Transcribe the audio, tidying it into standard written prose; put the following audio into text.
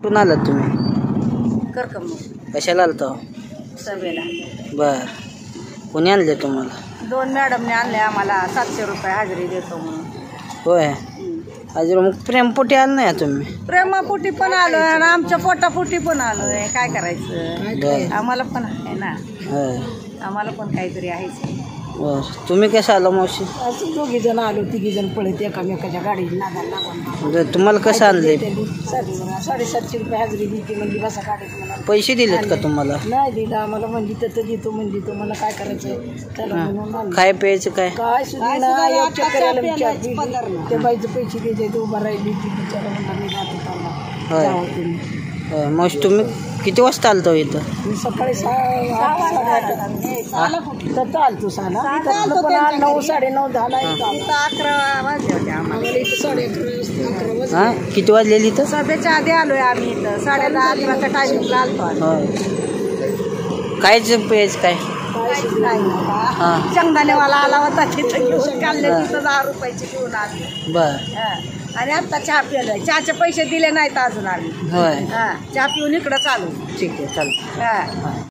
कुठून आलात तुम्ही? करकम कशाला आलता? सभेला. बर, कोणी आणले तुम्हाला? 2 मॅडमने आणले आम्हाला. 700 रुपये हजेरी देतो म्हणून. होय, आज मग प्रेमपोटी आलं नाही तुम्ही? प्रेमापोटी पण आलोय आणि आमच्या पोटापोटी पण आलोय. काय करायचं, बर, आम्हाला पण आहे ना. होय. आम्हाला पण काहीतरी आहेच. बर, तुम्ही कसं आला मावशी? असं 2 जण आलो, 3 जण पळत एकामेकाच्या गाडीत नादाला लागून. तुम्हाला कसं आणले? 750 रुपये हजेरी दिली म्हणली बसा गाडीत म्हणा. पैसे दिलेत का तुम्हाला? नाही दिलं आम्हाला. म्हणली तर देतो म्हणली. तो मला काय करायचं त्याला म्हणून आणलं. काय प्यायचं काय? काय सुद्धा नाही. एक चक्कराला विचार त्या बाईचं पैसे द्यायचे. ते उभा राहिली ती बिचारा म्हणला मी जातो त्याला. होय. जावं तुम्ही. होय, मावशी तुम्ही किती वाजता आलतो इथं? मी सकाळी 6:30 तर चालतो. 9, 9:30 झाला. 11 वाजले होते आम्हाला. इथं 11:30 वाजता. हां, किती वाजलेली इथं? सभेच्या आधी आलोय आम्ही. इथं 10:30-11च्या टायमिंगला आलतो आम्ही. होय. कायचं प्यायचं काय? हां, शेंगदाणेवाला आला होता तिथं घेऊन काढले. तिथं 10 रुपयाचे घेऊन आले. बर. आणि आता चहा पिलोय. चहाचे पैसे दिले नाहीत अजून आम्ही. होय, चहा पिऊन इकडं चालू. ठीक आहे, चालतं. हा.